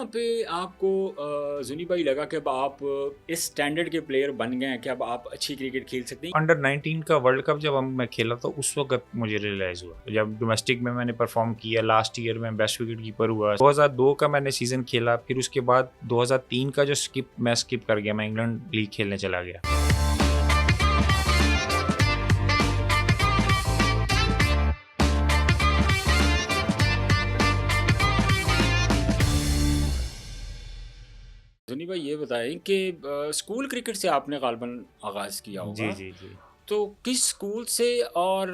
पे आपको जुनी भाई लगा कि अब आप इस स्टैंडर्ड के प्लेयर बन गए हैं कि अब आप अच्छी क्रिकेट खेल सकते हैं? अंडर 19 का वर्ल्ड कप जब मैं खेला तो उस वक्त मुझे रियलाइज़ हुआ, जब डोमेस्टिक में मैंने परफॉर्म किया, लास्ट ईयर में बेस्ट विकेट कीपर हुआ। 2002 का मैंने सीज़न खेला, फिर उसके बाद 2003 का जो मैं स्किप कर गया, मैं इंग्लैंड लीग खेलने चला गया। जुनी भाई ये बताएं कि स्कूल क्रिकेट से आपने गालबन आगाज़ किया जी होगा, जी जी। तो किस स्कूल से और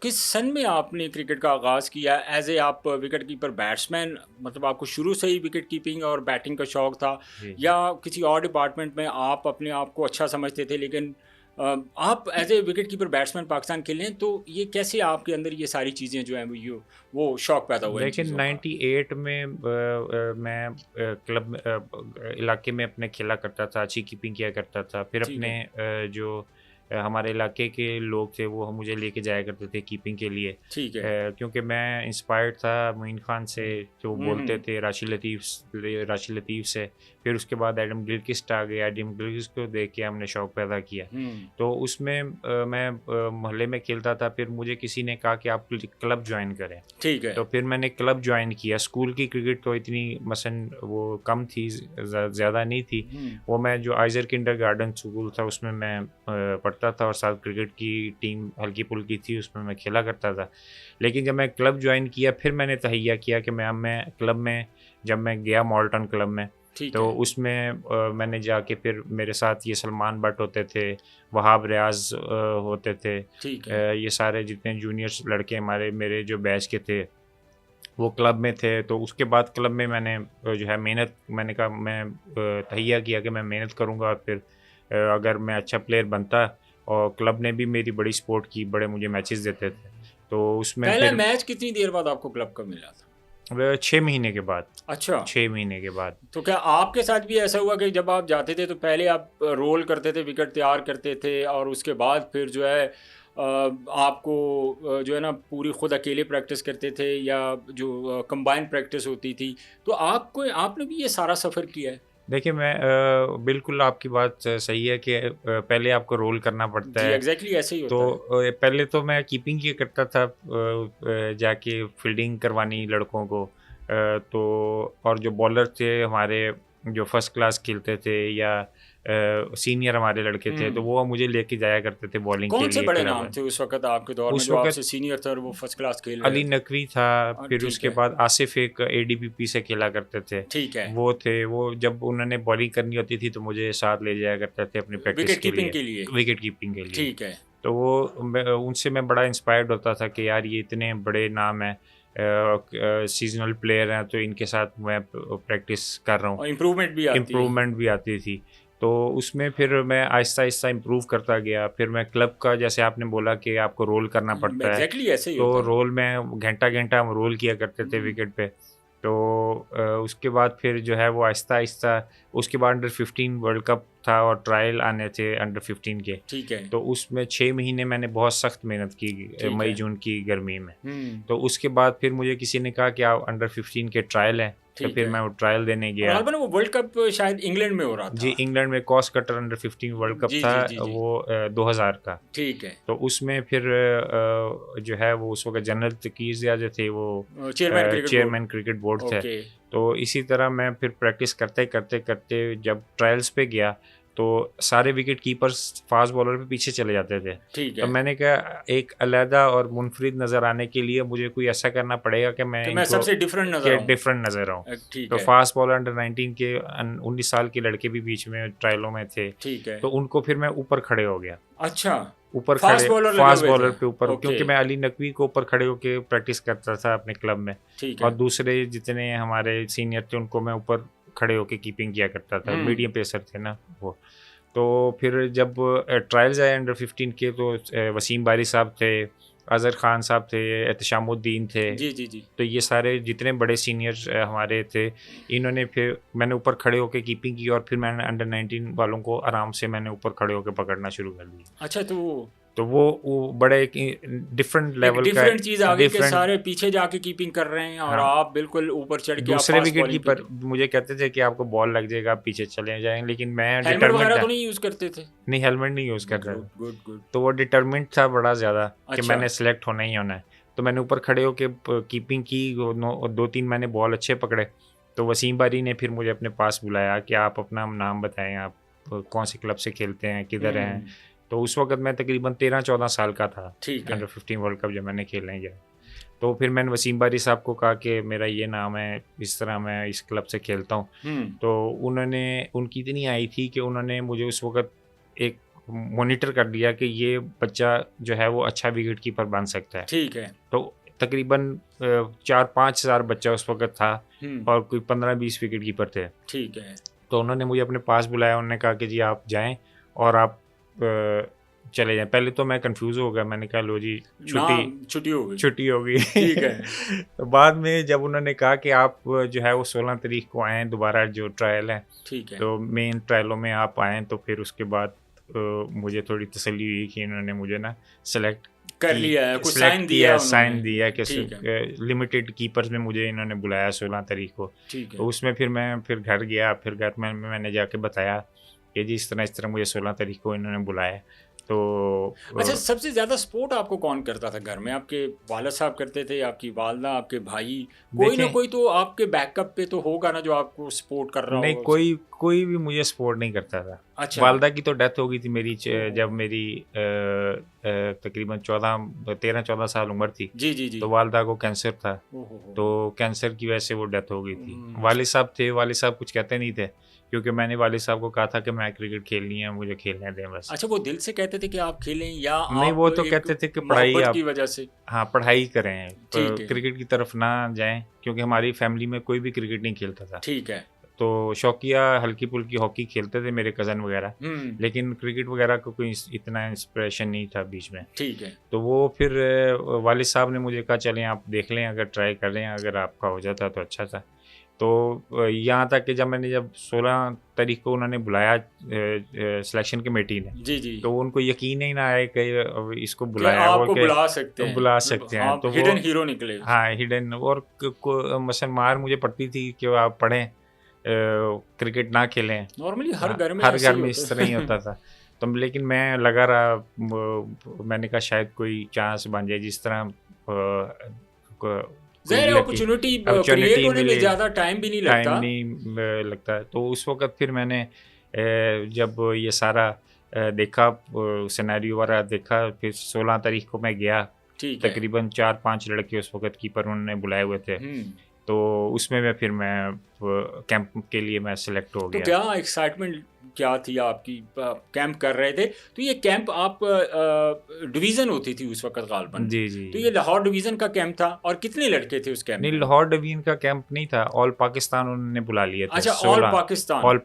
किस सन में आपने क्रिकेट का आगाज़ किया? एज ए आप विकेट कीपर बैट्समैन, मतलब आपको शुरू से ही विकेट कीपिंग और बैटिंग का शौक था, जी जी। या किसी और डिपार्टमेंट में आप अपने आप को अच्छा समझते थे लेकिन आप as a wicket keeper batsman Pakistan खेले हैं, तो ये कैसे आपके अंदर ये सारी चीज़ें जो हैं वो शौक पैदा हुआ इन लेकिन चीज़ों का? 98 में मैं क्लब इलाके में अपने खेला करता था, अच्छी कीपिंग किया करता था। फिर ठीक अपने है। जो हमारे इलाके के लोग थे वो मुझे लेके जाया करते थे कीपिंग के लिए, ठीक है। क्योंकि मैं इंस्पायर्ड था मोइन खान से, जो बोलते हम्म। थे राशिद लतीफ़ से। फिर उसके बाद एडम गिलक्रिस्ट आ गए, एडम गिलक्रिस्ट को देख के हमने शौक पैदा किया। हम्म। तो उसमें मैं मोहल्ले में खेलता था, फिर मुझे किसी ने कहा कि आप क्लब ज्वाइन करें। ठीक है। तो फिर मैंने क्लब ज्वाइन किया। स्कूल की क्रिकेट तो इतनी मसलन वो कम थी, ज़्यादा नहीं थी। हम्म। वो मैं जो आइजर किंडरगार्टन स्कूल था उसमें मैं पढ़ता था, और साथ क्रिकेट की टीम हल्की फुल्की थी, उसमें मैं खेला करता था। लेकिन जब मैं क्लब ज्वाइन किया, फिर मैंने तहैया किया कि मैं क्लब में, जब मैं गया मॉल्टन क्लब में, ठीक तो है। उसमें मैंने जाके, फिर मेरे साथ ये सलमान बट होते थे, वहाब रियाज होते थे, ठीक है। ये सारे जितने जूनियर्स लड़के हमारे मेरे जो बैच के थे वो क्लब में थे। तो उसके बाद क्लब में मैंने जो है मेहनत, मैंने कहा मैं तहैया किया कि मैं मेहनत करूँगा, और फिर अगर मैं अच्छा प्लेयर बनता, और क्लब ने भी मेरी बड़ी सपोर्ट की, बड़े मुझे मैचेस देते थे। तो उसमें पहला फिर मैच कितनी देर बाद आपको क्लब का मिला था? 6 महीने के बाद, अच्छा। 6 महीने के बाद। तो क्या आपके साथ भी ऐसा हुआ कि जब आप जाते थे तो पहले आप रोल करते थे, विकेट तैयार करते थे, और उसके बाद फिर जो है आपको जो है ना पूरी खुद अकेले प्रैक्टिस करते थे, या जो कंबाइन प्रैक्टिस होती थी, तो आपको आपने भी ये सारा सफ़र किया है? देखिए, मैं बिल्कुल आपकी बात सही है कि पहले आपको रोल करना पड़ता जी, है। एग्जैक्टली ऐसे ही तो होता है। पहले तो मैं कीपिंग किया करता था, जाके फील्डिंग करवानी लड़कों को, तो और जो बॉलर थे हमारे, जो फर्स्ट क्लास खेलते थे, या सीनियर हमारे लड़के थे, तो हम्म। वो मुझे लेके जाया करते थे बॉलिंग के कौन से लिए बड़े क्लब नाम में। थे उस वक्त आपके दौर में उस जो वक्त आपसे सीनियर थे और वो फर्स्ट क्लास खेल रहे अली थे? नकवी था, फिर ठीक उसके है। बाद आसिफ एक एडीपीपी से खेला करते थे, ठीक है। वो थे। वो जब उन्होंने बॉलिंग करनी होती थी तो मुझे साथ ले जाया करते थे अपनी प्रैक्टिस विकेट के कीपिंग लिए, के लिए। विकेट कीपिंग के लिए। ठीक है। तो वो उनसे मैं बड़ा इंस्पायर्ड होता था कि यार ये इतने बड़े नाम हैं, सीजनल प्लेयर हैं, तो इनके साथ मैं प्रैक्टिस कर रहा हूँ। और इम्प्रूवमेंट भी आती है। इम्प्रूवमेंट भी आती थी। तो उसमें फिर मैं आहिस्ता-आहिस्ता इम्प्रूव करता गया। फिर मैं क्लब का, जैसे आपने बोला कि आपको रोल करना पड़ता है, एग्जैक्टली ऐसे ही तो होता है। रोल में घंटा-घंटा हम रोल किया करते थे विकेट पे। तो उसके बाद फिर जो है वो आहिस्ता-आहिस्ता, उसके बाद अंडर 15 वर्ल्ड कप था और ट्रायल आने थे अंडर 15 के। ठीक है। तो उसमें 6 महीने मैंने बहुत सख्त मेहनत की, ठीक है। मई-जून की गर्मी में। हम्म। तो उसके बाद फिर मुझे किसी ने कहा कि आप अंडर 15 के ट्रायल हैं, तो ठीक फिर है। मैं वो ट्रायल देने और गया। गालबन वो वर्ल्ड कप शायद इंग्लैंड में हो रहा जी, था। इंग्लैंड में cost cutter under 15 world cup जी था, जी जी जी। वो 2000 का। ठीक है। तो उसमें फिर जो है वो उस वक़्त जनरल तकीर ज़िया जो थे वो chairman cricket board. Chairman cricket board थे। ओके। तो इसी तरह मैं फिर प्रैक्टिस करते जब ट्रायल्स पे गया, तो सारे विकेट कीपर्स फास्ट बॉलर पे पीछे चले जाते थे। ठीक तो है। मैंने कहा एक अलहदा और मुनफरिद नज़र आने के लिए मुझे कोई ऐसा करना पड़ेगा कि मैं कि मैं इनको सबसे डिफरेंट नज़र के आऊँ। डिफरेंट नज़र आऊँ। ठीक तो है। फास्ट बॉलर अंडर 19 के 19 साल के लड़के भी बीच में ट्रायलों में थे। ठीक है। तो उनको फिर मैं ऊपर खड़े हो गया। अच्छा। ऊपर फास्ट खड़े बॉलर लगे फास्ट हुए थे। बॉलर पे ऊपर, ओके। क्योंकि मैं अली नकवी को ऊपर खड़े होके प्रैक्टिस करता था अपने क्लब में, ठीक और है। दूसरे जितने हमारे सीनियर थे उनको मैं ऊपर खड़े होके कीपिंग किया करता था। हम्म। मीडियम पेसर थे ना वो। तो फिर जब ट्रायल्स आए अंडर 15 के, तो वसीम बारी साहब थे, अज़हर खान साहब थे, एहतशामुद्दीन थे। जी जी जी। तो ये सारे जितने बड़े सीनियर्स हमारे थे, इन्होंने फिर मैंने ऊपर खड़े होकर कीपिंग की, और फिर मैंने अंडर 19 वालों को आराम से मैंने ऊपर खड़े होकर पकड़ना शुरू कर दिया। अच्छा, तो तो वो बड़े डिफरेंट लेवल का डिफरेंट चीज़ आ गई कि डिफरेंट। सारे पीछे जाके कीपिंग कर रहे हैं और हाँ, आप बिल्कुल ऊपर चढ़ के आप दूसरे फास्ट विकेट बॉलिंग कर कीपर रहे हो। मुझे कहते थे कि आपको बॉल लग जाएगा, आप पीछे चले जाएंगे, लेकिन मैं हेलमेट डिटर्मिंड वगैरह था। तो नहीं यूज़ करते थे? नहीं, हेलमेट नहीं यूज़ कर रहा गुड था। Good good. तो वो डिटर्मिंड था बड़ा ज़्यादा कि अच्छा। मैंने सेलेक्ट होना ही होना है। तो मैंने ऊपर खड़े होके कीपिंग की, 2-3 मैंने बॉल अच्छे पकड़े। तो वसीम बारी ने फिर मुझे अपने पास बुलाया कि आप अपना नाम बताएं, आप कौन से क्लब से खेलते हैं, किधर हैं। तो उस वक्त मैं तकरीबन 13-14 साल का था। ठीक है। अंडर 15 वर्ल्ड कप जब मैंने खेलने गया, तो फिर मैंने वसीम बारी साहब को कहा कि मेरा ये नाम है, इस तरह मैं इस क्लब से खेलता हूँ। तो उन्होंने, उनकी इतनी आई थी कि उन्होंने मुझे उस वक्त एक मॉनिटर कर दिया कि ये बच्चा जो है वो अच्छा विकेट कीपर बन सकता है। ठीक है। तो तकरीबन 4-5 हज़ार बच्चा उस वक्त था और कोई 15-20 विकेट कीपर थे। ठीक है। तो उन्होंने मुझे अपने पास बुलाया, उन्होंने कहा कि जी आप जाएं और आप चले जाएं। पहले तो मैं कंफ्यूज हो गया, मैंने कहा लो जी छुट्टी हो गई। छुट्टी हो गई। ठीक है। तो बाद में जब उन्होंने कहा कि आप जो है वो 16 तारीख को आएँ दोबारा जो ट्रायल है, ठीक है। तो मेन ट्रायलों में आप आएँ, तो फिर उसके बाद मुझे थोड़ी तसल्ली हुई कि इन्होंने मुझे ना सेलेक्ट कर लिया है, कुछ साइन साइन दिया कि लिमिटेड कीपर्स में मुझे इन्होंने बुलाया 16 तारीख को। ठीक है। तो उसमें फिर मैं फिर घर गया, फिर घर में मैंने जाके बताया कि जी इस तरह मुझे 16 तारीख को इन्होंने बुलाया। तो अच्छा, सबसे ज़्यादा सपोर्ट आपको कौन करता था घर में? आपके वालिद साहब करते थे, आपकी वालदा, आपके भाई? कोई ना कोई तो आपके बैकअप पे तो होगा ना जो आपको सपोर्ट कर रहा नहीं, होगा। कोई भी मुझे सपोर्ट नहीं करता था। अच्छा। वालदा की तो डेथ हो गई थी मेरी जब मेरी तकरीबन 13-14 साल उम्र थी। जी जी जी। तो वालदा को कैंसर था, तो कैंसर की वजह से वो डेथ हो गई थी। वालिद साहब थे, वालिद साहब कुछ कहते नहीं थे, क्योंकि मैंने वालिद साहब को कहा था कि मैं क्रिकेट खेलनी है, मुझे खेलने दें बस। अच्छा, वो दिल से कहते थे कि आप खेलें या नहीं, वो तो कहते थे कि पढ़ाई आप की वजह से? हाँ, पढ़ाई करें, ठीक है। क्रिकेट की तरफ ना जाएं, क्योंकि हमारी फैमिली में कोई भी क्रिकेट नहीं खेलता था। ठीक है। तो शौकिया हल्की फुल्की हॉकी खेलते थे मेरे कज़न वगैरह, लेकिन क्रिकेट वगैरह को कोई इतना इंस्पिरेशन नहीं था बीच में। ठीक है। तो वो फिर वालिद साहब ने मुझे कहा चलें आप देख लें, अगर ट्राई कर लें, अगर आपका हो जाता तो अच्छा था। तो यहाँ तक कि जब 16 तारीख को उन्होंने बुलाया सिलेक्शन कमेटी ने, जी जी, तो उनको यकीन ही ना आए कि इसको बुलाया आपको बुला सकते हैं, बुला सकते हैं। तो हिडन हीरो निकले। हाँ, हिडन। और मसल मार मुझे पड़ती थी कि आप पढ़ें, क्रिकेट ना खेलें। नॉर्मली हर घर में इस तरह ही होता था। तो लेकिन मैं लगा रहा, मैंने कहा शायद कोई चांस बन जाए, जिस तरह अपॉर्चुनिटी क्रिएट होने में ज़्यादा टाइम भी नहीं लगता। तो उस वक्त फिर मैंने जब ये सारा देखा, सिनेरियो वगैरह देखा, फिर 16 तारीख को मैं गया। तकरीबन 4-5 लड़के उस वक्त कीपर उन्होंने बुलाए हुए थे, तो उसमें मैं कैंप के लिए मैं सिलेक्ट हो गया। तो क्या एक्साइटमेंट क्या थी आपकी? कैंप कर रहे थे, तो ये कैंप आप डिवीज़न होती थी उस वक्त गालबन? जी जी। तो ये लाहौर डिवीज़न का कैंप था, और कितने लड़के थे उस कैंप में? नहीं, लाहौर डिवीज़न का कैंप नहीं था, ऑल पाकिस्तान उन्होंने बुला लिए थे। अच्छा, ऑल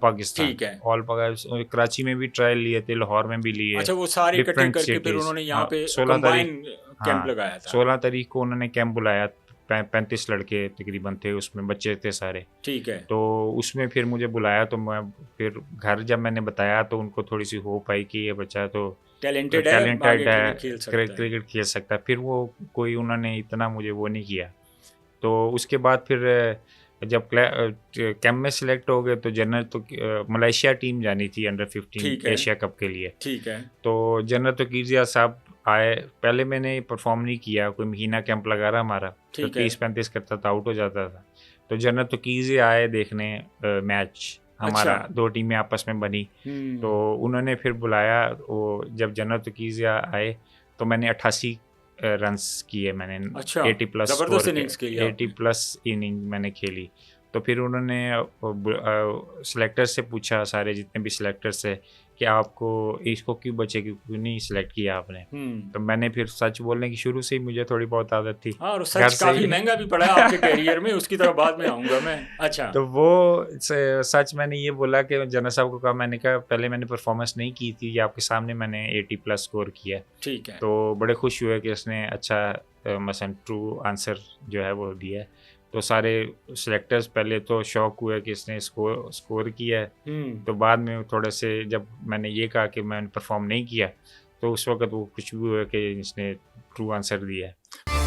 पाकिस्तान। ठीक है। ऑल पाकिस्तान, कराची में भी ट्रायल लिए थे, लाहौर में भी लिए। अच्छा, वो सारे इकट्ठे करके फिर उन्होंने यहाँ पे 16 तारीख कैंप लगाया था। 16 तारीख को उन्होंने कैंप बुलाया, 35 लड़के तकरीबन थे उसमें, बच्चे थे सारे। ठीक है। तो उसमें फिर मुझे बुलाया, तो मैं फिर घर जब मैंने बताया तो उनको थोड़ी सी होप आई कि ये बच्चा तो टैलेंटेड है, क्रिकेट खेल सकता है। फिर वो कोई उन्होंने इतना मुझे वो नहीं किया। तो उसके बाद फिर जब कैंप में सिलेक्ट हो गए, तो जनरल तो मलेशिया टीम जानी थी अंडर 15 एशिया कप के लिए। ठीक है। तो जनरल तो कीजिया साहब आए। पहले मैंने परफॉर्म नहीं किया, कोई महीना कैंप लगा रहा हमारा, तो 30-35 करता था, आउट हो जाता था। तो जनरल तो कीजिए आए देखने मैच हमारा। अच्छा। 2 टीमें आपस में बनी, तो उन्होंने फिर बुलाया। वो जब जनरल तो कीजिए आए तो मैंने 88 रन्स किए मैंने। अच्छा, 80 प्लस इनिंग मैंने खेली। तो फिर उन्होंने सिलेक्टर से पूछा, सारे जितने भी सिलेक्टर्स है, कि आपको इसको क्यों बचे, क्यों नहीं सिलेक्ट किया आपने? तो मैंने फिर सच बोलने की शुरू से ही मुझे थोड़ी बहुत आदत थी। और सच काफी महंगा भी पड़ा आपके करियर में, उसकी तरफ बाद में आऊंगा मैं। अच्छा। तो वो सच मैंने ये बोला कि जनरल साहब को कहा, मैंने कहा पहले मैंने परफॉर्मेंस नहीं की थी, ये आपके सामने मैंने 80 प्लस स्कोर किया। ठीक है। तो बड़े खुश हुए कि उसने अच्छा मसलन ट्रू आंसर जो है वो दिया है। तो सारे सिलेक्टर्स पहले तो शौक हुए कि इसने स्कोर किया है। तो बाद में थोड़े से जब मैंने ये कहा कि मैंने परफॉर्म नहीं किया, तो उस वक़्त वो खुश भी हुए कि इसने ट्रू आंसर दिया है।